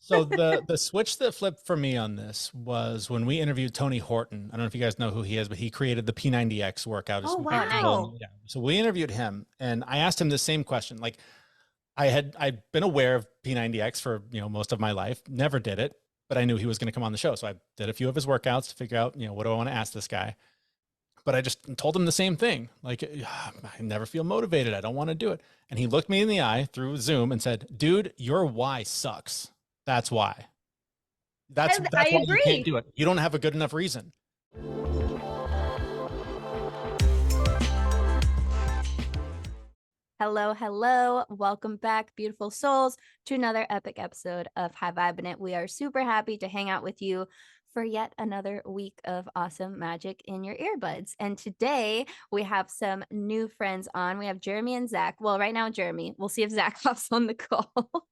So the switch that flipped for me on this was when we interviewed Tony Horton. I don't know if you guys know who he is, but he created the P90X workout. It's Oh, Oh, nice. wow. incredible. Yeah. So we interviewed him and I asked him the same question. Like I'd been aware of P90X for, most of my life, never did it, but I knew he was going to come on the show. So I did a few of his workouts to figure out, what do I want to ask this guy? But I just told him the same thing. Like, I never feel motivated. I don't want to do it. And he looked me in the eye through Zoom and said, dude, your why sucks. That's why. That's I that's why you can't agree. do it. You don't have a good enough reason. Hello, hello. Welcome back, beautiful souls, to another epic episode of High Vibin' It. We are super happy to hang out with you for yet another week of awesome magic in your earbuds. And today we have some new friends on. We have Jeremy and Zach. Well, right now, Jeremy. We'll see if Zach hops on the call.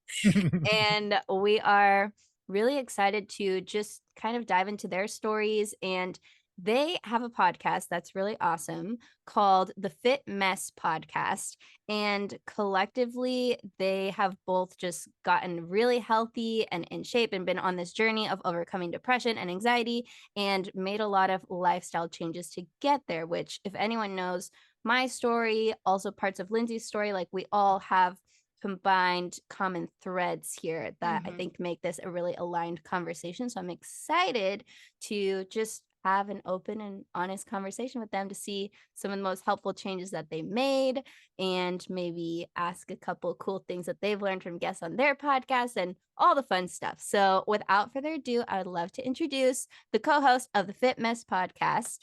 And we are really excited to just kind of dive into their stories. And they have a podcast that's really awesome called the Fit Mess Podcast. And collectively, they have both just gotten really healthy and in shape and been on this journey of overcoming depression and anxiety and made a lot of lifestyle changes to get there, which, if anyone knows my story, also parts of Lindsay's story, like we all have combined common threads here that I think make this a really aligned conversation. So I'm excited to just have an open and honest conversation with them to see some of the most helpful changes that they made and maybe ask a couple cool things that they've learned from guests on their podcast and all the fun stuff. So without further ado, I would love to introduce the co-host of the Fit Mess Podcast,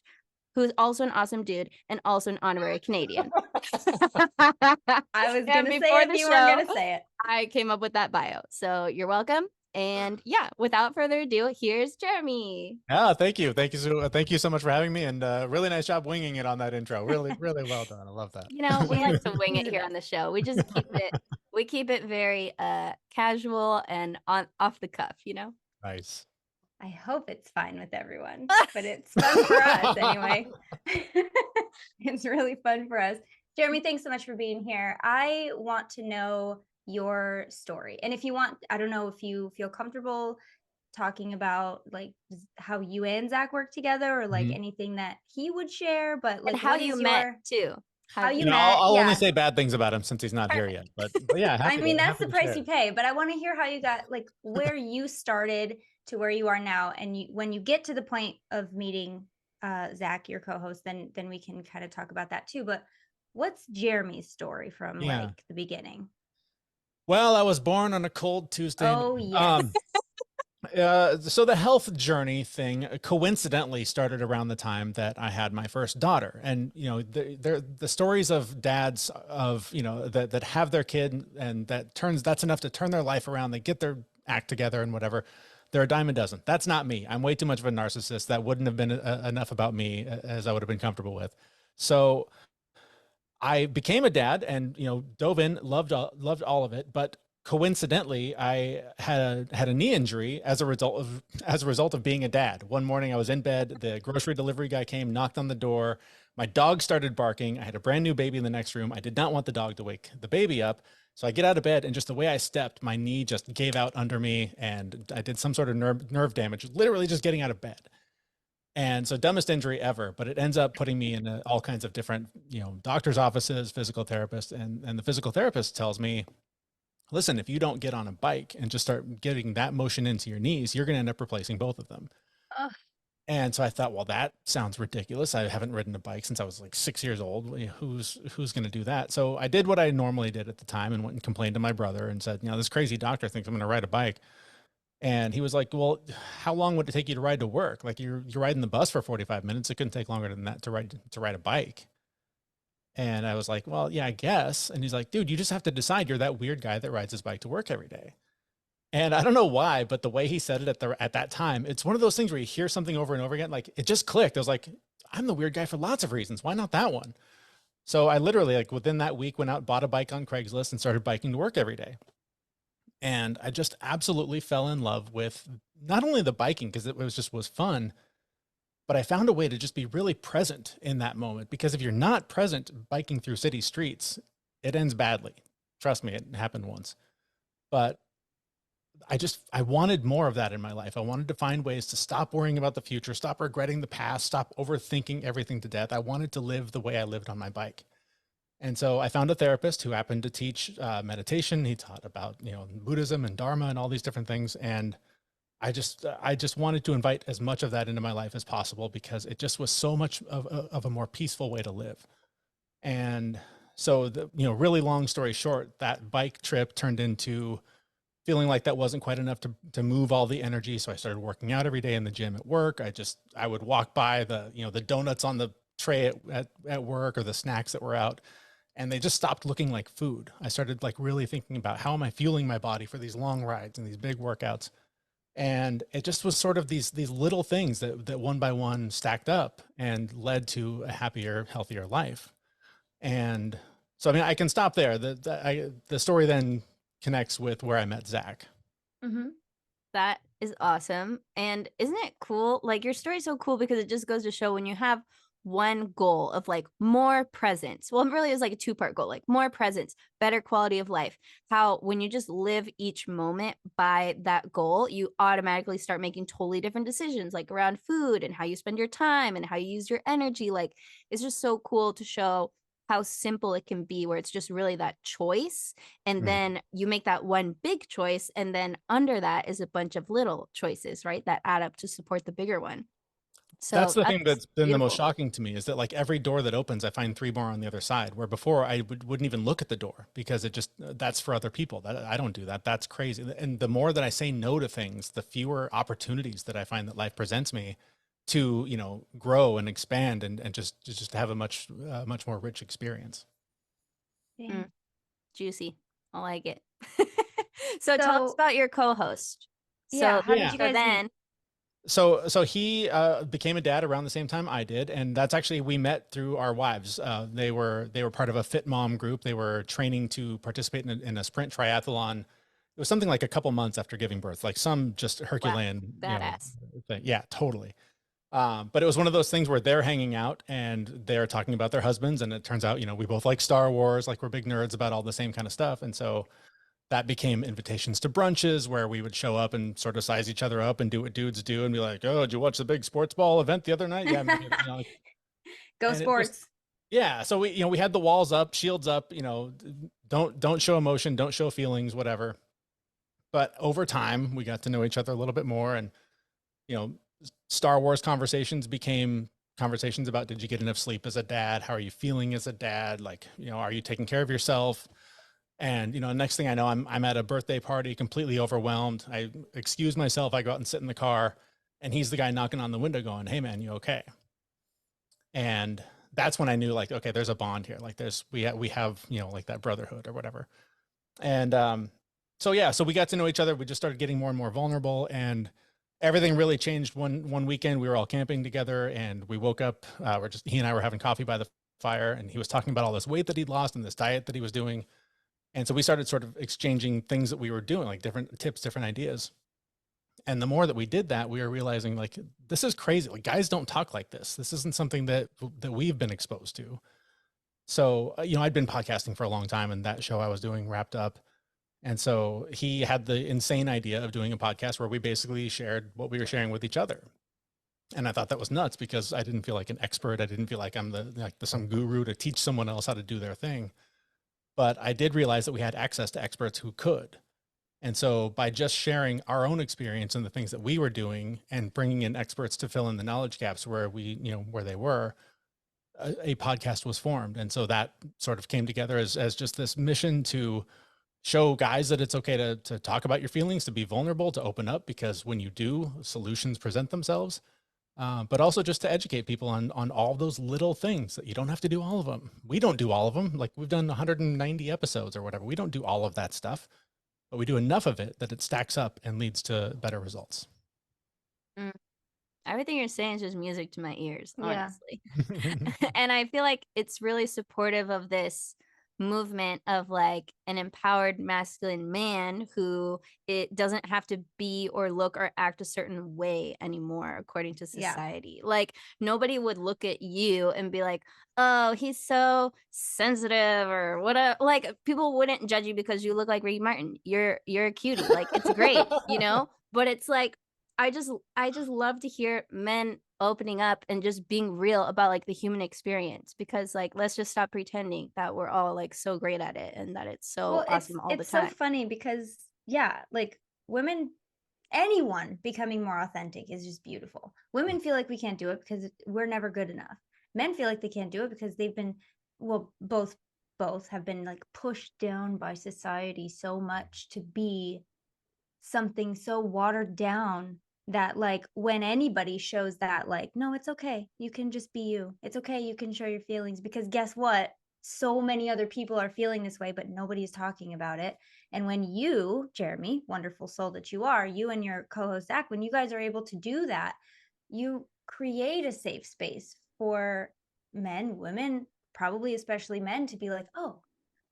who's also an awesome dude and also an honorary Canadian. I was going to say before if the you show, weren't going to say it. I came up with that bio. So you're welcome. And yeah, without further ado, here's Jeremy. Yeah, thank you. Thank you so much for having me. And really nice job winging it on that intro. Really, really well done. I love that. We like to wing He's it the here on the show. We just keep it very casual and off the cuff, Nice. I hope it's fine with everyone, but it's fun for us anyway. It's really fun for us. Jeremy, thanks so much for being here. I want to know your story. And if you want, I don't know if you feel comfortable talking about like how you and Zach work together or like anything that he would share, but like and how you met too. How you know, met, I'll yeah. only say bad things about him since he's not here yet. But yeah, I mean, that's the price share. you pay. But I want to hear how you got, like, where you started to where you are now, and when you get to the point of meeting Zach, your co-host, then we can kind of talk about that too. But what's Jeremy's story from like the beginning? Well, I was born on a cold Tuesday. Oh yes. So the health journey thing coincidentally started around the time that I had my first daughter. And, the stories of dads of, that have their kid and that's enough to turn their life around. They get their act together and whatever. They're a dime a dozen. That's not me. I'm way too much of a narcissist. That wouldn't have been enough about me as I would have been comfortable with. So I became a dad and, dove in, loved all of it. But coincidentally, I had a knee injury as a result of being a dad. One morning I was in bed, the grocery delivery guy came, knocked on the door. My dog started barking. I had a brand new baby in the next room. I did not want the dog to wake the baby up. So I get out of bed and just the way I stepped, my knee just gave out under me and I did some sort of nerve damage, literally just getting out of bed. And so dumbest injury ever, but it ends up putting me in all kinds of different, doctor's offices, physical therapists. And the physical therapist tells me, listen, if you don't get on a bike and just start getting that motion into your knees, you're going to end up replacing both of them. Ugh. And so I thought, well, that sounds ridiculous. I haven't ridden a bike since I was like 6 years old. Who's going to do that? So I did what I normally did at the time and went and complained to my brother and said, this crazy doctor thinks I'm going to ride a bike. And he was like, well, how long would it take you to ride to work? Like you're riding the bus for 45 minutes. It couldn't take longer than that to ride a bike. And I was like, well, yeah, I guess. And he's like, dude, you just have to decide you're that weird guy that rides his bike to work every day. And I don't know why, but the way he said it at that time, it's one of those things where you hear something over and over again. Like it just clicked. I was like, I'm the weird guy for lots of reasons. Why not that one? So I literally like within that week went out, bought a bike on Craigslist and started biking to work every day. And I just absolutely fell in love with not only the biking because it was fun, but I found a way to just be really present in that moment, because if you're not present biking through city streets, it ends badly. Trust me, it happened once. But I wanted more of that in my life. I wanted to find ways to stop worrying about the future, stop regretting the past, stop overthinking everything to death. I wanted to live the way I lived on my bike. And so I found a therapist who happened to teach meditation. He taught about, Buddhism and Dharma and all these different things. And I just wanted to invite as much of that into my life as possible because it just was so much of a more peaceful way to live. And so really long story short, that bike trip turned into feeling like that wasn't quite enough to move all the energy. So I started working out every day in the gym at work. I would walk by the donuts on the tray at work or the snacks that were out, and they just stopped looking like food. I started like really thinking about how am I fueling my body for these long rides and these big workouts. And it just was sort of these little things that one by one stacked up and led to a happier, healthier life. And so, I mean, I can stop there. The story then connects with where I met Zach. Mm-hmm. That is awesome. And isn't it cool? Like your story's so cool because it just goes to show when you have one goal of like more presence. Well, it really is like a two-part goal, like more presence, better quality of life. How when you just live each moment by that goal, you automatically start making totally different decisions like around food and how you spend your time and how you use your energy. Like it's just so cool to show how simple it can be where it's just really that choice, and Mhm. then you make that one big choice, and then under that is a bunch of little choices, right, that add up to support the bigger one. That's So the thing that's that's been the most beautiful. shocking to me is that like every door that opens, I find three more on the other side, where before I wouldn't even look at the door because it just, that's for other people. That I don't do that. That's crazy. And the more that I say no to things, the fewer opportunities that I find that life presents me to, grow and expand and just have a much more rich experience. Mm, juicy. I like it. So tell us So about your co-host. yeah, So how did Yeah. you so guys meet? then So he became a dad around the same time I did, and that's actually we met through our wives. They were part of a Fit Mom group. They were training to participate in a sprint triathlon. It was something like a couple months after giving birth, like some just wow, Herculean, badass. thing. Yeah, totally. But it was one of those things where they're hanging out and they're talking about their husbands, and it turns out, we both like Star Wars, like we're big nerds about all the same kind of stuff, and so that became invitations to brunches where we would show up and sort of size each other up and do what dudes do and be like, "Oh, did you watch the big sports ball event the other night?" Yeah, like, Go and it just, sports. yeah. So we had the walls up, shields up, don't show emotion, don't show feelings, whatever. But over time, we got to know each other a little bit more, and you know, Star Wars conversations became conversations about, did you get enough sleep as a dad? How are you feeling as a dad? Like, are you taking care of yourself? And next thing I know, I'm at a birthday party, completely overwhelmed. I excuse myself. I go out and sit in the car, and he's the guy knocking on the window, going, "Hey, man, you okay?" And that's when I knew, like, okay, there's a bond here. Like, we have like that brotherhood or whatever. And so yeah, so we got to know each other. We just started getting more and more vulnerable, and everything really changed one weekend. We were all camping together, and we woke up. He and I were having coffee by the fire, and he was talking about all this weight that he'd lost and this diet that he was doing. And so we started sort of exchanging things that we were doing, like different tips, different ideas. And the more that we did that, we were realizing, like, this is crazy. Like, guys don't talk like this. This isn't something that we've been exposed to. So, I'd been podcasting for a long time, and that show I was doing wrapped up. And so he had the insane idea of doing a podcast where we basically shared what we were sharing with each other. And I thought that was nuts because I didn't feel like an expert. I didn't feel like I'm some guru to teach someone else how to do their thing. But I did realize that we had access to experts who could. And so by just sharing our own experience and the things that we were doing and bringing in experts to fill in the knowledge gaps where where they were, a podcast was formed. And so that sort of came together as just this mission to show guys that it's okay to talk about your feelings, to be vulnerable, to open up, because when you do, solutions present themselves. But also just to educate people on all those little things that you don't have to do all of them. We don't do all of them. Like, we've done 190 episodes or whatever. We don't do all of that stuff, but we do enough of it that it stacks up and leads to better results. Mm, everything you're saying is just music to my ears, Yeah. honestly. And I feel like it's really supportive of this movement of like an empowered masculine man who it doesn't have to be or look or act a certain way anymore according to Yeah. society. Like nobody would look at you and be like, oh, he's so sensitive or whatever. Like people wouldn't judge you because you look like Ricky Martin. You're a cutie. Like it's great, you know? But it's like I just love to hear men opening up and just being real about like the human experience, because like let's just stop pretending that we're all like so great at it and that it's so Well, awesome all the it's so time. funny because yeah, like women, anyone becoming more authentic is just beautiful. Women feel like we can't do it because we're never good enough. Men feel like they can't do it because they've been, well, both have been like pushed down by society so much to be something so watered down that like when anybody shows that like no, it's okay, you can just be you, it's okay, you can show your feelings, because guess what, so many other people are feeling this way but nobody's talking about it. And when you, Jeremy, wonderful soul that you are, you and your co-host Zach, when you guys are able to do that, you create a safe space for men, women, probably especially men, to be like, oh,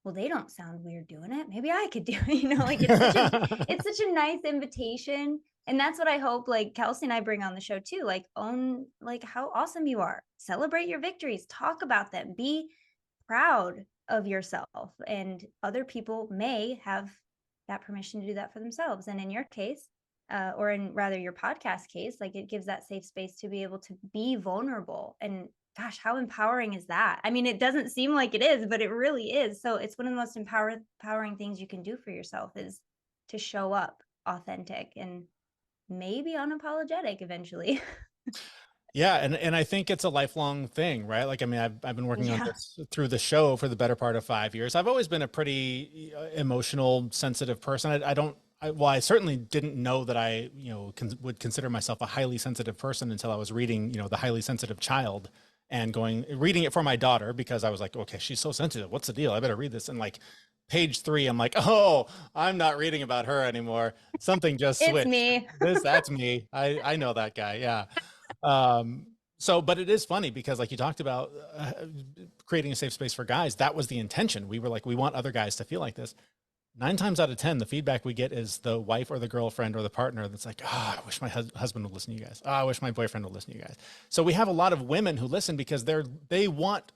well, they don't sound weird doing it, maybe I could do it. Like it's such a nice invitation. And that's what I hope like Kelsey and I bring on the show too. Like own like how awesome you are. Celebrate your victories, talk about them, be proud of yourself. And other people may have that permission to do that for themselves. And in your case, or in rather your podcast case, like it gives that safe space to be able to be vulnerable. And gosh, how empowering is that? I mean, it doesn't seem like it is, but it really is. So it's one of the most empowering things you can do for yourself is to show up authentic and maybe unapologetic eventually. Yeah, and I think it's a lifelong thing, right? Like, I mean, I've been working on Yeah. this through the show for the better part of 5 years. I've always been a pretty emotional, sensitive person. Well, I certainly didn't know that I, would consider myself a highly sensitive person until I was reading, The Highly Sensitive Child, and reading it for my daughter because I was like, okay, she's so sensitive. What's the deal? I better read this. And like page 3, I'm like, oh, I'm not reading about her anymore. Something just It's switched. me. That's me. I know that guy. Yeah. But it is funny because like you talked about creating a safe space for guys, that was the intention. We were like, we want other guys to feel like this. 9 times out of 10, the feedback we get is the wife or the girlfriend or the partner that's like, oh, I wish my husband would listen to you guys. Oh, I wish my boyfriend would listen to you guys. So we have a lot of women who listen because they want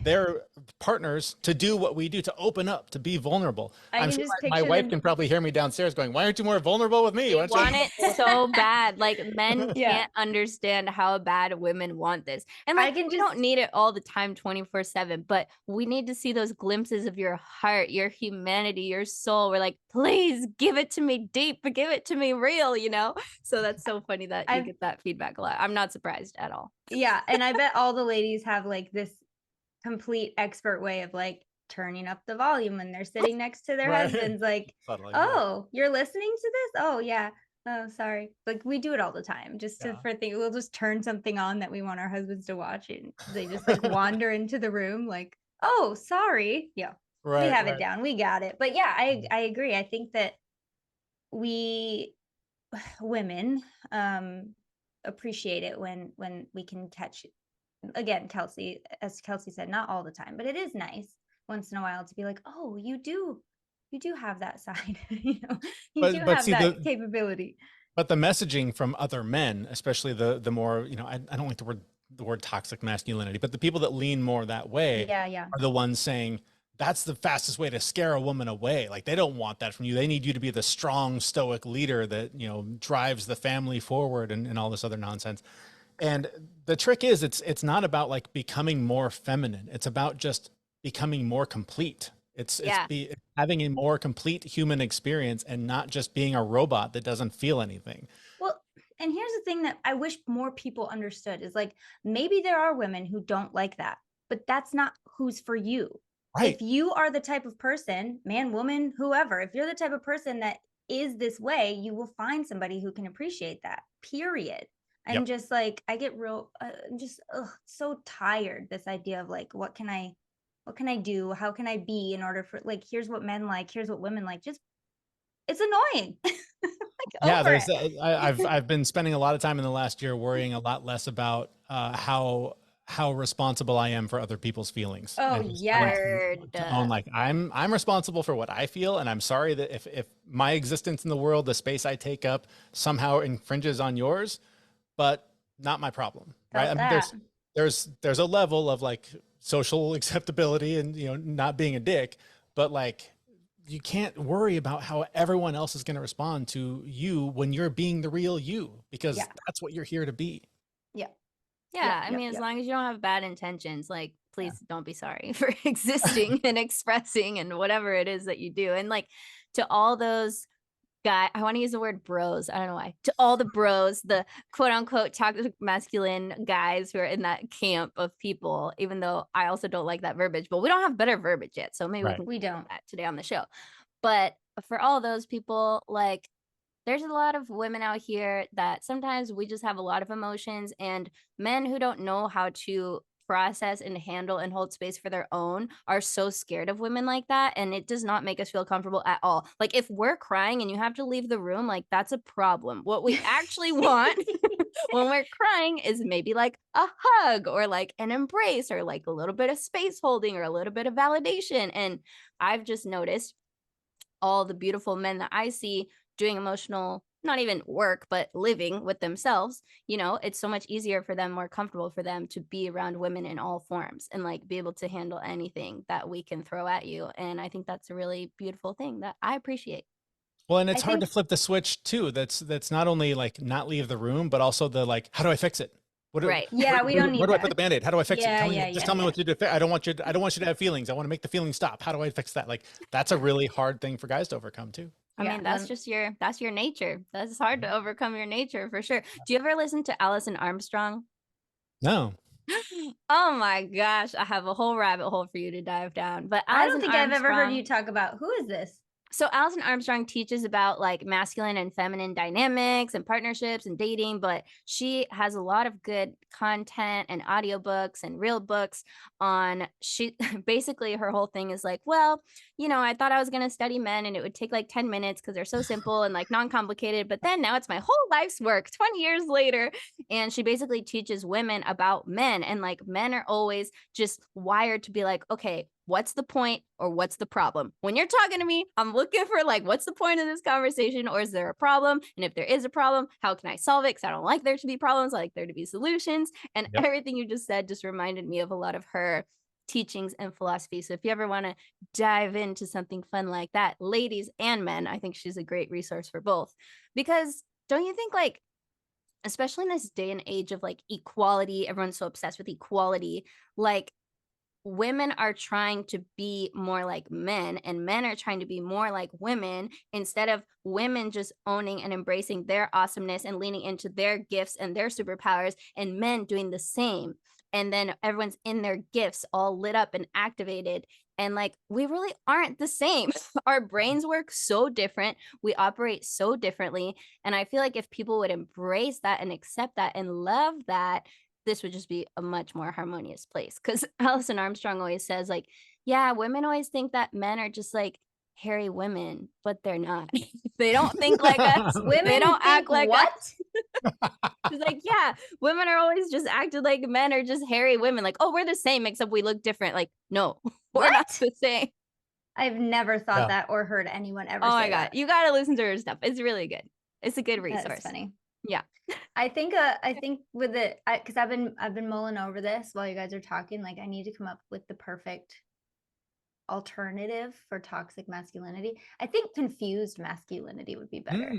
their partners to do what we do, to open up, to be vulnerable. I I'm can sure just my picture wife can probably hear me downstairs going, why aren't you more vulnerable with me? We Why don't you- want it so bad. Like men Yeah. can't understand how bad women want this. And like I can we don't just need it all the time 24/7, but we need to see those glimpses of your heart, your humanity, your soul. We're like, please give it to me deep, but give it to me real. So that's so funny that you I've get that feedback a lot. I'm not surprised at all. yeah, and I bet all the ladies have like this complete expert way of like turning up the volume when they're sitting next to their Right. husbands, like, Subtly, yeah. oh, you're listening to this, oh yeah, oh sorry, like we do it all the time just to Yeah. for things. We'll just turn something on that we want our husbands to watch and they just like wander into the room like, oh sorry, yeah, we Right, have it right. down, we got it. But yeah, I agree. I think that we women appreciate it when we can catch, again, Kelsey, as Kelsey said, not all the time, but it is nice once in a while to be like, oh, you do have that side, you do But have see that capability. but the messaging from other men, especially the more, I don't like the word toxic masculinity, but the people that lean more that way Yeah. are the ones saying that's the fastest way to scare a woman away. Like they don't want that from you. They need you to be the strong, stoic leader that, drives the family forward and all this other nonsense. And the trick is it's not about like becoming more feminine. It's about just becoming more complete. It's Yeah. having a more complete human experience and not just being a robot that doesn't feel anything. Well, and here's the thing that I wish more people understood is like maybe there are women who don't like that, but that's not who's for you. Right. If you are the type of person, man, woman, whoever, if you're the type of person that is this way, you will find somebody who can appreciate that, period. I'm Yep. just like, I get real, just so tired. This idea of like, what can I do? How can I be in order for like, here's what men like, here's what women like. Just, it's annoying. Like, Yeah, over there's it. I've been spending a lot of time in the last year worrying a lot less about how how responsible I am for other people's feelings. Oh, And just yes. to own, like, I'm responsible for what I feel, and I'm sorry that if my existence in the world, the space I take up, somehow infringes on yours, but not my problem, right? Felt I mean, that. there's a level of like social acceptability and, you know, not being a dick, but like, you can't worry about how everyone else is going to respond to you when you're being the real you, because Yeah. that's what you're here to be. Yeah. Yeah, Yep, I mean, yep, as yep. long as you don't have bad intentions, like, please don't be sorry for existing and expressing and whatever it is that you do. And like, to all those guy, I want to use the word bros. I don't know why. To all the bros, the quote unquote toxic masculine guys who are in that camp of people, even though I also don't like that verbiage, but we don't have better verbiage yet. So maybe we Right. can We do don't. that today on the show. But for all those people, like, there's a lot of women out here that sometimes we just have a lot of emotions, and men who don't know how to process and handle and hold space for their own are so scared of women like that, and it does not make us feel comfortable at all. Like, if we're crying and you have to leave the room, like, that's a problem. What we actually want when we're crying is maybe like a hug or like an embrace or like a little bit of space holding or a little bit of validation. And I've just noticed all the beautiful men that I see doing emotional, not even work, but living with themselves, you know, it's so much easier for them, more comfortable for them to be around women in all forms and like be able to handle anything that we can throw at you. And I think that's a really beautiful thing that I appreciate. Well, and I it's hard think to flip the switch too. That's not only like not leave the room, but also the like, how do I fix it? What do, Right. Yeah, we don't where need do I put that. the Band-Aid? How do I fix it? Yeah, Tell me, yeah, just yeah, tell me yeah. what to do. I don't want you to have feelings. I want to make the feelings stop. How do I fix that? Like, that's a really hard thing for guys to overcome too. I Yeah, mean, that's lem- just that's your nature. That's hard to overcome your nature for sure. Do you ever listen to Alison Armstrong? No. Oh my gosh, I have a whole rabbit hole for you to dive down. But I don't Alison think I've ever heard Armstrong, you talk about who is this? so Alison Armstrong teaches about like masculine and feminine dynamics and partnerships and dating, but she has a lot of good content and audiobooks and real books on she basically her whole thing is like, well, you know, I thought I was going to study men and it would take like 10 minutes because they're so simple and like non-complicated, but then now it's my whole life's work 20 years later. And she basically teaches women about men, and like men are always just wired to be like, okay, what's the point or what's the problem? When you're talking to me, I'm looking for like, what's the point of this conversation, or is there a problem? And if there is a problem, how can I solve it? Because I don't like there to be problems. I like there to be solutions. And Yep. everything you just said just reminded me of a lot of her teachings and philosophy. So if you ever want to dive into something fun like that, ladies and men, I think she's a great resource for both. Because don't you think, like, especially in this day and age of like equality, everyone's so obsessed with equality, like women are trying to be more like men and men are trying to be more like women, instead of women just owning and embracing their awesomeness and leaning into their gifts and their superpowers, and men doing the same. And then everyone's in their gifts all lit up and activated. And like, we really aren't the same. Our brains work so different. We operate so differently. And I feel like if people would embrace that and accept that and love that, this would just be a much more harmonious place. Because Alison Armstrong always says, like, yeah, women always think that men are just like hairy women, but they're not. They don't think like us. Women They don't think act like what? us. She's like, yeah, women are always just acting like men are just hairy women. Like, oh, we're the same, except we look different. Like, no, we're not What? the same. I've never thought Yeah. that or heard anyone ever Oh say my God. that. You got to listen to her stuff. It's really good. It's a good That is resource. funny. Yeah. I think with it, because I've been mulling over this while you guys are talking. Like, I need to come up with the perfect alternative for toxic masculinity. I think confused masculinity would be better,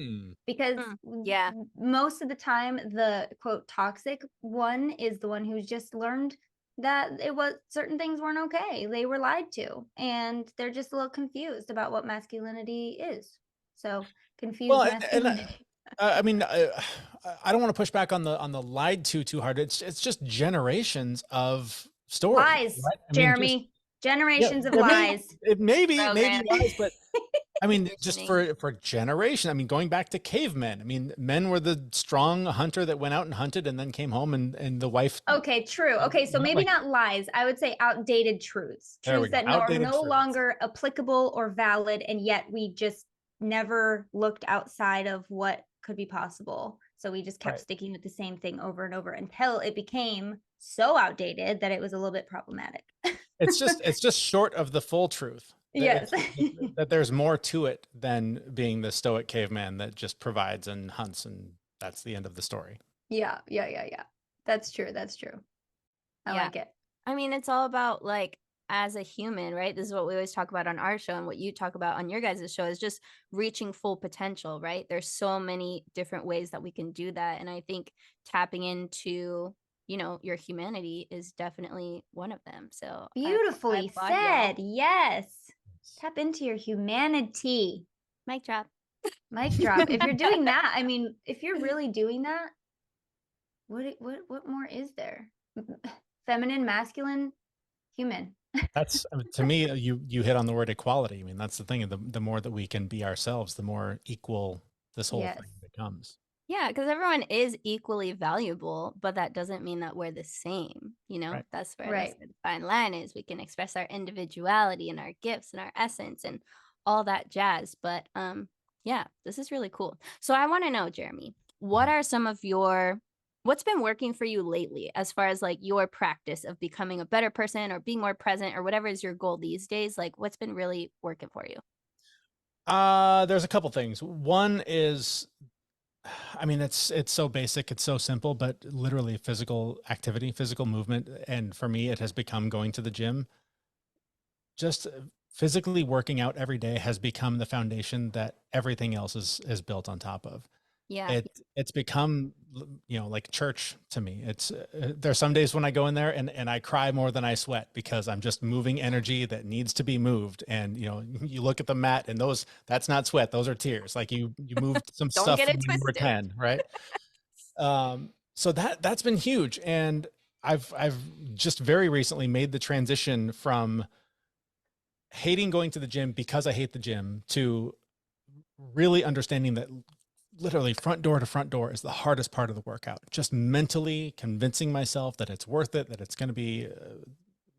because yeah. most of the time the quote toxic one is the one who's just learned that it was certain things weren't okay. They were lied to, and they're just a little confused about what masculinity is. So confused Well, masculinity. I mean, I don't want to push back on the lied to too hard. It's just generations of stories. Lies, Right? I mean, Jeremy. Generations of yeah, lies. maybe Program. lies, but I mean, just Conditioning. for generation. I mean, going back to cavemen. I mean, men were the strong hunter that went out and hunted and then came home, and the wife. Okay, true. Okay, so maybe like, not lies. I would say outdated truths. There we Truths go. that are Outdated no truths. longer applicable or valid, and yet we just never looked outside of what could be possible. So we just kept Right. sticking with the same thing over and over until it became so outdated that it was a little bit problematic. It's just short of the full truth that Yes. that there's more to it than being the stoic caveman that just provides and hunts, and that's the end of the story. Yeah. That's true. That's true. I Yeah. like it. I mean, it's all about like as a human, right? This is what we always talk about on our show and what you talk about on your guys' show is just reaching full potential, right? There's so many different ways that we can do that. And I think tapping into, you know, your humanity is definitely one of them. So I Beautifully applaud y'all. said. Yes. Tap into your humanity. Mic drop. Mic drop. If you're doing that, I mean, if you're really doing that, what more is there? Feminine, masculine, human. That's to me, you hit on the word equality. I mean, that's the thing. The more that we can be ourselves, the more equal this whole Yes. thing becomes. Yeah, because everyone is equally valuable, but that doesn't mean that we're the same. You know, Right. that's where Right. the fine line is. We can express our individuality and our gifts and our essence and all that jazz. But yeah, this is really cool. So I want to know, Jeremy, what are some of what's been working for you lately as far as like your practice of becoming a better person or being more present or whatever is your goal these days? Like what's been really working for you? There's a couple things. One is, I mean, it's so basic, it's so simple, but literally physical activity, physical movement. And for me, it has become going to the gym. Just physically working out every day has become the foundation that everything else is built on top of. Yeah. It's become, you know, like church to me. It's there's some days when I go in there and I cry more than I sweat because I'm just moving energy that needs to be moved. And you know, you look at the mat and that's not sweat, those are tears. Like you moved some Don't stuff get from it when you were twisted. 10, right? So that's been huge. And I've just very recently made the transition from hating going to the gym because I hate the gym to really understanding that literally front door to front door is the hardest part of the workout. Just mentally convincing myself that it's worth it, that it's going to be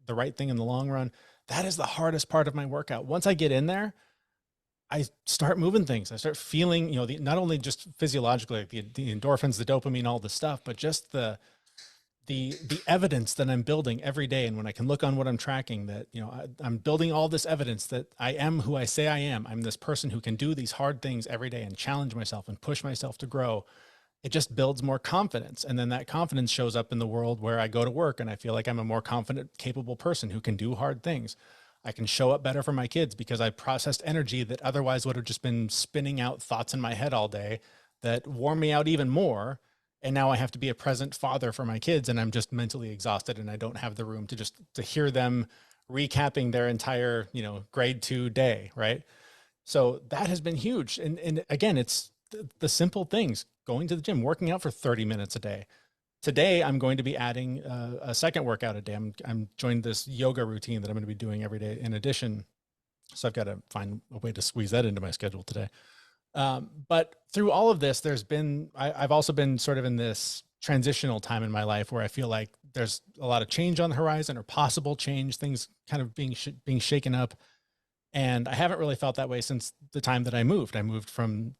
the right thing in the long run. That is the hardest part of my workout. Once I get in there, I start moving things. I start feeling, you know, not only just physiologically, like the endorphins, the dopamine, all the stuff, but just the evidence that I'm building every day. And when I can look on what I'm tracking, that, you know, I'm building all this evidence that I am who I say I am. I'm this person who can do these hard things every day and challenge myself and push myself to grow. It just builds more confidence. And then that confidence shows up in the world where I go to work and I feel like I'm a more confident, capable person who can do hard things. I can show up better for my kids because I processed energy that otherwise would have just been spinning out thoughts in my head all day that wore me out even more. And now I have to be a present father for my kids and I'm just mentally exhausted and I don't have the room to hear them recapping their entire, you know, grade 2 day. Right. So that has been huge. And again, it's the simple things, going to the gym, working out for 30 minutes a day. Today, I'm going to be adding a second workout a day. I'm joined this yoga routine that I'm going to be doing every day in addition. So I've got to find a way to squeeze that into my schedule today. But through all of this, I've also been sort of in this transitional time in my life where I feel like there's a lot of change on the horizon or possible change, things kind of being shaken up. And I haven't really felt that way since the time that I moved. I moved from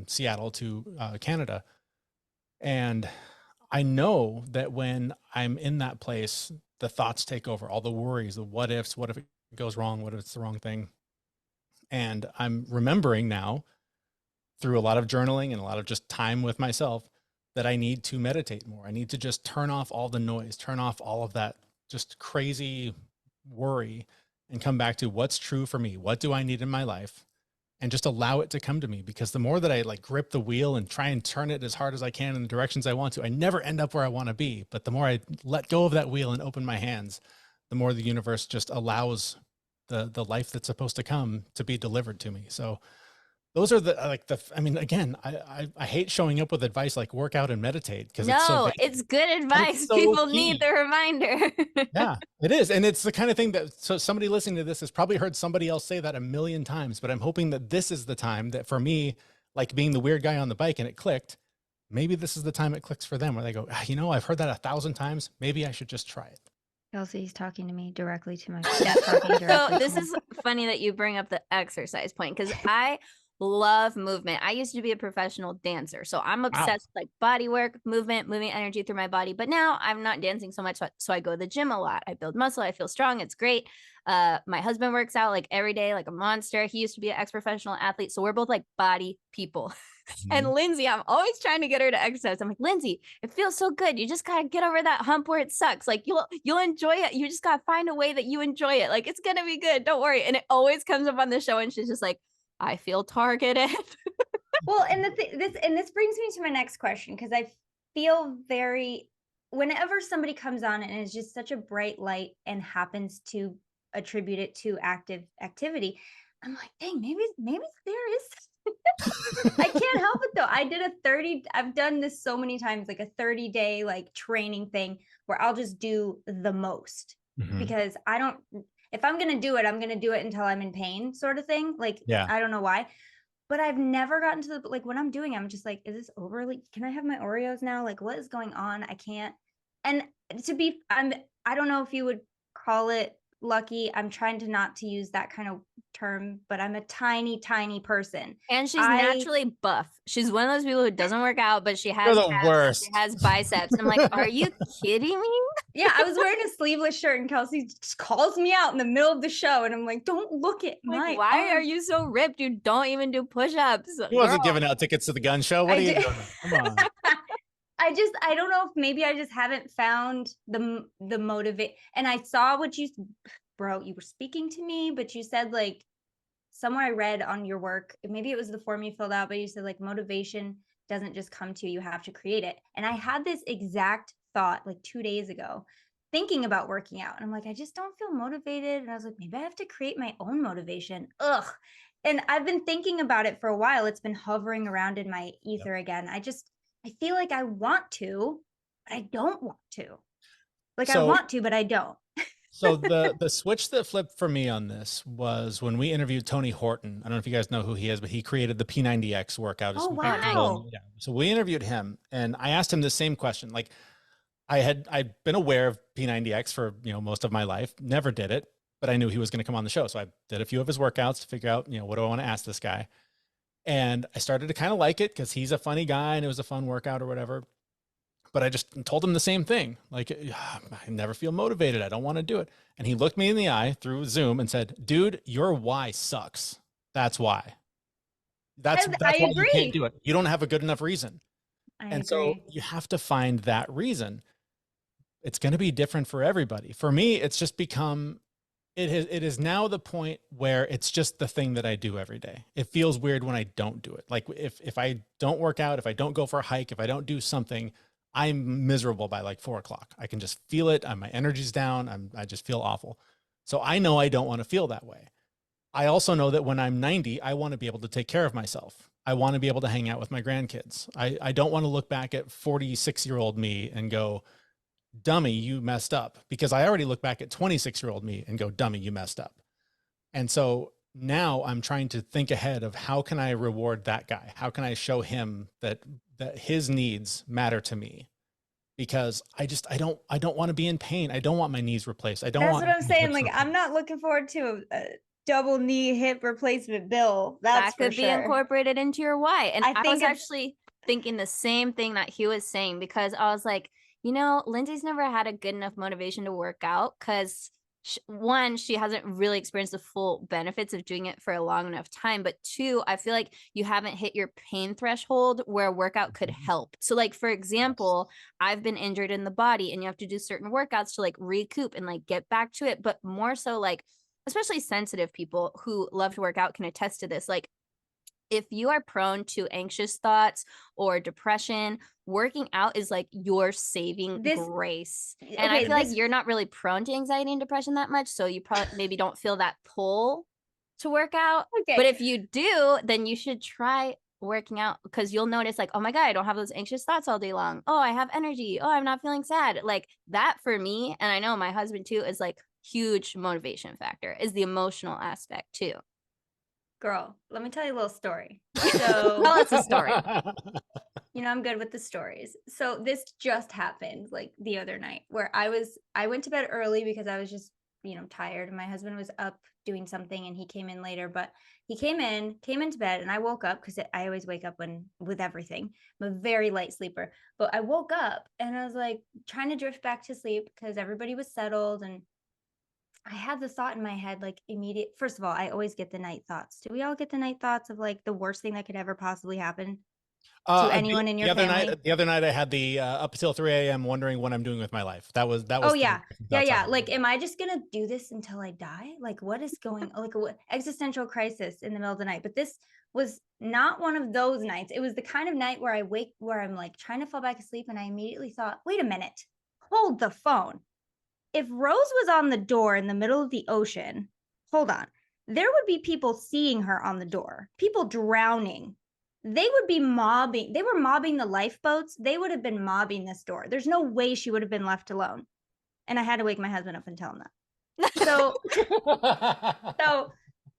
Seattle to Canada. And I know that when I'm in that place, the thoughts take over, all the worries, the what ifs, what if it goes wrong? What if it's the wrong thing? And I'm remembering now through a lot of journaling and a lot of just time with myself that I need to meditate more. I need to just turn off all the noise, turn off all of that just crazy worry and come back to what's true for me. What do I need in my life? And just allow it to come to me, because the more that I like grip the wheel and try and turn it as hard as I can in the directions I want to, I never end up where I want to be. But the more I let go of that wheel and open my hands, the more the universe just allows the life that's supposed to come to be delivered to me. So those are I mean, again, I hate showing up with advice like work out and meditate because it's so No, basic, it's good but advice. it's so People key. need the reminder. Yeah, it is. And it's the kind of thing that, so somebody listening to this has probably heard somebody else say that a million times, but I'm hoping that this is the time that for me, like being the weird guy on the bike and it clicked, maybe this is the time it clicks for them where they go, you know, I've heard that 1,000 times. Maybe I should just try it. Kelsey's talking to me directly to my step talking directly So to this me. is funny that you bring up the exercise point because I love movement. I used to be a professional dancer, so I'm Wow. obsessed with like body work, movement, moving energy through my body. But now I'm not dancing so much, so I go to the gym a lot. I build muscle. I feel strong. It's great. My husband works out like every day, like a monster. He used to be an ex-professional athlete, so we're both like body people. And Mhm. Lindsay, I'm always trying to get her to exercise. I'm like, Lindsay, it feels so good. You just gotta get over that hump where it sucks. Like you'll enjoy it. You just gotta find a way that you enjoy it. Like it's gonna be good. Don't worry. And it always comes up on the show, and she's just like, I feel targeted. Well, and this brings me to my next question, because I feel very, whenever somebody comes on and is just such a bright light and happens to attribute it to active activity, I'm like, dang, maybe there is. I can't help it though. I've done this so many times, like a 30-day like training thing where I'll just do the most, Mhm. because I don't, if I'm going to do it, I'm going to do it until I'm in pain, sort of thing. Like, Yeah. I don't know why, but I've never gotten to the, like, when I'm doing it, I'm just like, is this over? Like, can I have my Oreos now? Like, what is going on? I can't. And I don't know if you would call it lucky. I'm trying to not to use that kind of term, but I'm a tiny, tiny person. And she's I naturally buff. She's one of those people who doesn't work out, but she You're has the abs, she worst. has biceps. And I'm like, are you kidding me? Yeah, I was wearing a sleeveless shirt and Kelsey just calls me out in the middle of the show. And I'm like, don't look at Like, my why are arms. you so ripped? You don't even do push-ups. He Girl. wasn't giving out tickets to the gun show. What I are you do. doing? Come on. I don't know if maybe I just haven't found the motivate. And I saw what bro, you were speaking to me, but you said like somewhere I read on your work, maybe it was the form you filled out, but you said like motivation doesn't just come to you, you have to create it. And I had this exact thought like 2 days ago, thinking about working out. And I'm like, I just don't feel motivated. And I was like, maybe I have to create my own motivation. Ugh. And I've been thinking about it for a while. It's been hovering around in my ether again. I feel like I want to, but I don't want to. Like I So want to, but I don't. So the switch that flipped for me on this was when we interviewed Tony Horton. I don't know if you guys know who he is, but he created the P90X workout. Oh, nice. wow. Yeah. So we interviewed him and I asked him the same question. Like I'd been aware of P90X for, most of my life, never did it, but I knew he was going to come on the show. So I did a few of his workouts to figure out, what do I want to ask this guy? And I started to kind of like it because he's a funny guy and it was a fun workout or whatever. But I just told him the same thing. Like, I never feel motivated. I don't want to do it. And he looked me in the eye through Zoom and said, dude, your why sucks. That's why. That's I why you agree. can't do it. You don't have a good enough reason. I And agree. so you have to find that reason. It's going to be different for everybody. For me, it's just become, it is now the point where it's just the thing that I do every day. It feels weird when I don't do it. Like if I don't work out, if I don't go for a hike, if I don't do something, I'm miserable by like 4 o'clock. I can just feel it. My energy's down. I just feel awful. So I know I don't want to feel that way. I also know that when I'm 90, I want to be able to take care of myself. I want to be able to hang out with my grandkids. I don't want to look back at 46-year-old me and go, dummy, you messed up, because I already look back at 26-year-old me and go, dummy, you messed up. And so now I'm trying to think ahead of how can I reward that guy? How can I show him that his needs matter to me? Because I don't want to be in pain. I don't want my knees replaced. I don't That's want what I'm my saying. hips Like, replaced. I'm not looking forward to a double knee hip replacement bill. That's That could for be sure. incorporated into your why. And I I think was actually thinking the same thing that he was saying, because I was like, Lindsay's never had a good enough motivation to work out because one, she hasn't really experienced the full benefits of doing it for a long enough time. But two, I feel like you haven't hit your pain threshold where a workout could help. So like, for example, I've been injured in the body and you have to do certain workouts to like recoup and like get back to it. But more so like, especially sensitive people who love to work out can attest to this. Like, if you are prone to anxious thoughts or depression, working out is like your saving grace. And I feel like you're not really prone to anxiety and depression that much. So you probably maybe don't feel that pull to work out. Okay. But if you do, then you should try working out, because you'll notice like, oh my God, I don't have those anxious thoughts all day long. Oh, I have energy. Oh, I'm not feeling sad. Like that for me, and I know my husband too, is like huge motivation factor, is the emotional aspect too. Girl, let me tell you a little story. So tell us a story. I'm good with the stories. So this just happened like the other night where I went to bed early because I was just, tired. My husband was up doing something and he came in later, but he came into bed, and I woke up because I always wake up with everything. I'm a very light sleeper, but I woke up and I was like trying to drift back to sleep because everybody was settled, and I had the thought in my head, like immediate. First of all, I always get the night thoughts. Do we all get the night thoughts of like the worst thing that could ever possibly happen to anyone in your family? The other night I had the up until 3 a.m. wondering what I'm doing with my life. That was Oh the yeah. thoughts I Yeah. had. Like, am I just gonna do this until I die? Like, what is going like what existential crisis in the middle of the night? But this was not one of those nights. It was the kind of night where where I'm like trying to fall back asleep, and I immediately thought, wait a minute, hold the phone. If Rose was on the door in the middle of the ocean, hold on, there would be people seeing her on the door, people drowning. They would be mobbing. They were mobbing the lifeboats. They would have been mobbing this door. There's no way she would have been left alone. And I had to wake my husband up and tell him that. So, so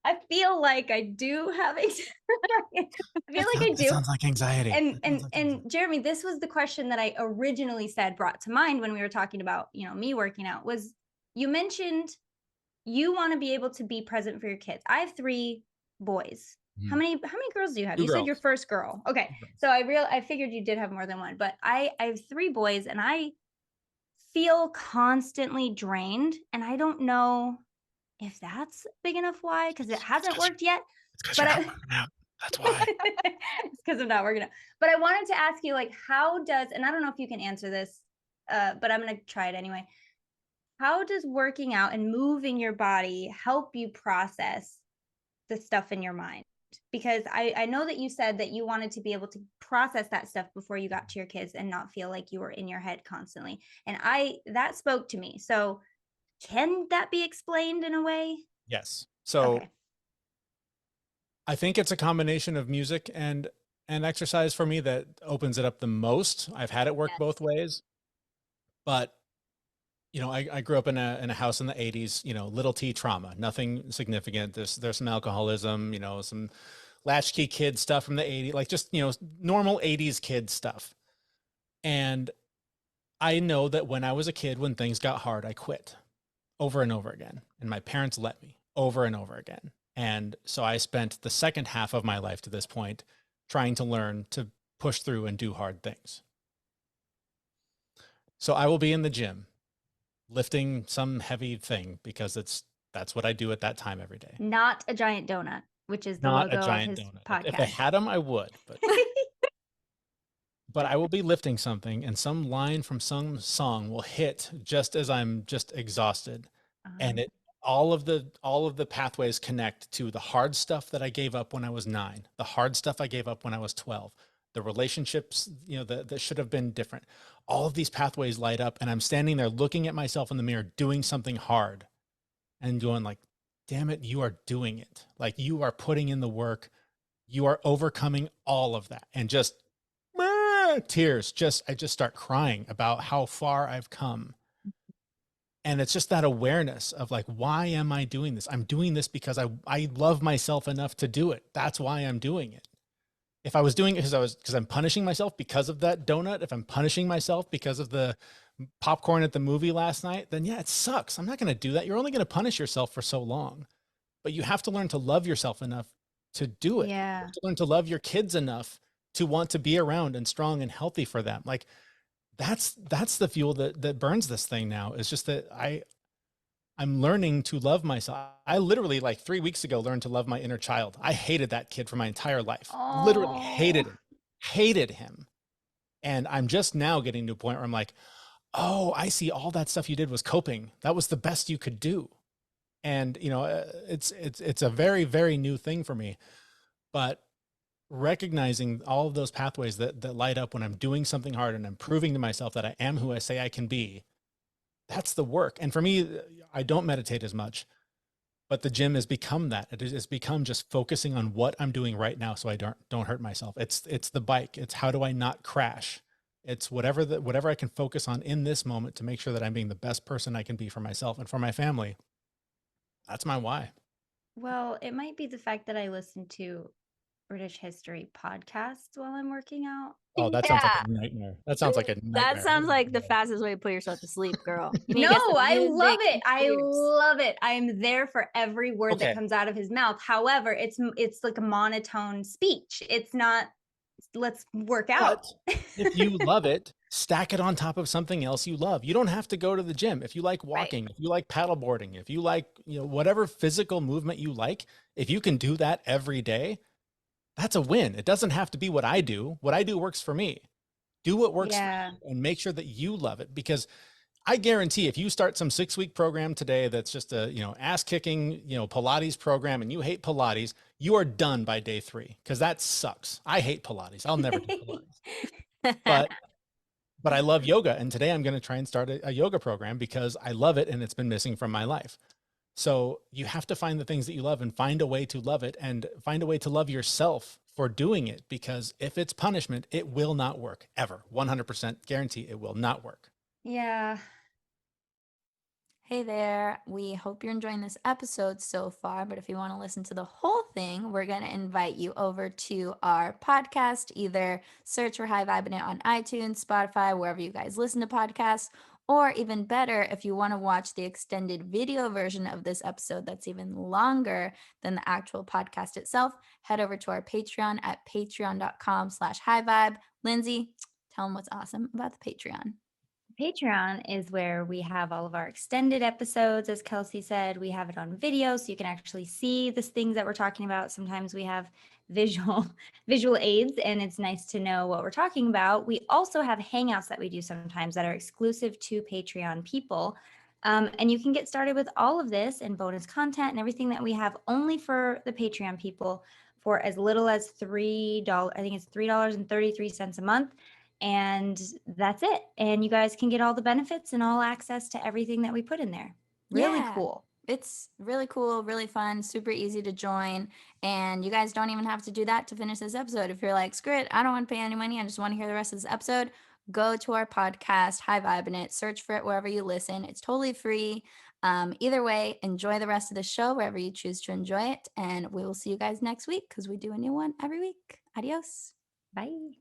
I feel like I do have I feel like I It do. sounds like anxiety. And Jeremy, this was the question that I originally said brought to mind when we were talking about, me working out, was you mentioned you want to be able to be present for your kids. I have 3 boys. How many girls do you have? 2 You said your girls. first girl. Okay. So I figured you did have more than one, but I have 3 boys, and I feel constantly drained, and I don't know if that's big enough why, because it hasn't worked yet. It's because But you're I not working out. That's why. it's because I'm not working out. But I wanted to ask you, like, how does, and I don't know if you can answer this, but I'm gonna try it anyway. How does working out and moving your body help you process the stuff in your mind? Because I know that you said that you wanted to be able to process that stuff before you got to your kids and not feel like you were in your head constantly. And that spoke to me. So can that be explained in a way? Yes. So Okay. I think it's a combination of music and exercise for me that opens it up the most. I've had it work Yes. both ways, but I grew up in a house in the 80s, little T trauma, nothing significant. There's some alcoholism, some latchkey kid stuff from the 80s, like just, normal 80s kid stuff. And I know that when I was a kid, when things got hard, I quit over and over again. And my parents let me over and over again. And so I spent the second half of my life to this point trying to learn to push through and do hard things. So I will be in the gym lifting some heavy thing because that's what I do at that time every day. Not a giant donut, which is the Not a logo of giant his donut. podcast. If I had them, I would, but I will be lifting something and some line from some song will hit just as I'm just exhausted. And all of the pathways connect to the hard stuff that I gave up when I was 9, the hard stuff I gave up when I was 12, the relationships, that should have been different. All of these pathways light up, and I'm standing there looking at myself in the mirror, doing something hard and going like, damn it, you are doing it. Like, you are putting in the work. You are overcoming all of that. And just tears, I just start crying about how far I've come. And it's just that awareness of like, why am I doing this? I'm doing this because I love myself enough to do it. That's why I'm doing it. If I was doing it because I'm punishing myself because of that donut, if I'm punishing myself because of the popcorn at the movie last night, then yeah, it sucks. I'm not going to do that. You're only going to punish yourself for so long. But you have to learn to love yourself enough to do it. Yeah. You have to learn to love your kids enough to want to be around and strong and healthy for them. Like, that's the fuel that burns this thing now. It's just that I'm learning to love myself. I literally, like 3 weeks ago, learned to love my inner child. I hated that kid for my entire life. Literally hated him. And I'm just now getting to a point where I'm like, oh, I see, all that stuff you did was coping. That was the best you could do. And, it's a very, very new thing for me, but recognizing all of those pathways that light up when I'm doing something hard and I'm proving to myself that I am who I say I can be, that's the work. And for me, I don't meditate as much, but the gym has become that. It has become just focusing on what I'm doing right now so I don't hurt myself. It's the bike. It's how do I not crash? It's whatever I can focus on in this moment to make sure that I'm being the best person I can be for myself and for my family. That's my why. Well, it might be the fact that I listened to British history podcasts while I'm working out. Oh, that sounds like Yeah. a nightmare. That sounds like a That nightmare. sounds like the fastest way to put yourself to sleep, girl. You need No, to get some I love music, it. some I cheers. love it. I'm there for every word that Okay. comes out of his mouth. However, it's like a monotone speech. It's not let's work out. But if you love it, stack it on top of something else you love. You don't have to go to the gym. If you like Right. walking, if you like paddleboarding, if you like, whatever physical movement you like, if you can do that every day, that's a win. It doesn't have to be what I do. What I do works for me. Do what works for Yeah. you and make sure that you love it, because I guarantee if you start some 6-week program today that's just a, ass kicking, Pilates program, and you hate Pilates, you are done by day 3, because that sucks. I hate Pilates. I'll never do Pilates. But I love yoga. And today I'm going to try and start a yoga program because I love it and it's been missing from my life. So you have to find the things that you love and find a way to love it, and find a way to love yourself for doing it, because if it's punishment, it will not work ever. 100% guarantee it will not work. Yeah. Hey there. We hope you're enjoying this episode so far, but if you want to listen to the whole thing, we're going to invite you over to our podcast. Either search for High Vibin' It on iTunes, Spotify, wherever you guys listen to podcasts, or even better, if you want to watch the extended video version of this episode that's even longer than the actual podcast itself, head over to our Patreon at patreon.com/highvibe. Lindsay, tell them what's awesome about the Patreon. Patreon is where we have all of our extended episodes. As Kelsey said, we have it on video, so you can actually see the things that we're talking about. Sometimes we have visual aids, and it's nice to know what we're talking about. We also have hangouts that we do sometimes that are exclusive to Patreon people. And you can get started with all of this and bonus content and everything that we have only for the Patreon people for as little as $3. I think it's $3.33 a month. And that's it. And you guys can get all the benefits and all access to everything that we put in there. Really Yeah. cool. It's really cool, really fun, super easy to join. And you guys don't even have to do that to finish this episode. If you're like, screw it, I don't want to pay any money, I just want to hear the rest of this episode, go to our podcast, High Vibin' It, search for it wherever you listen. It's totally free. Either way, enjoy the rest of the show wherever you choose to enjoy it. And we will see you guys next week because we do a new one every week. Adios. Bye.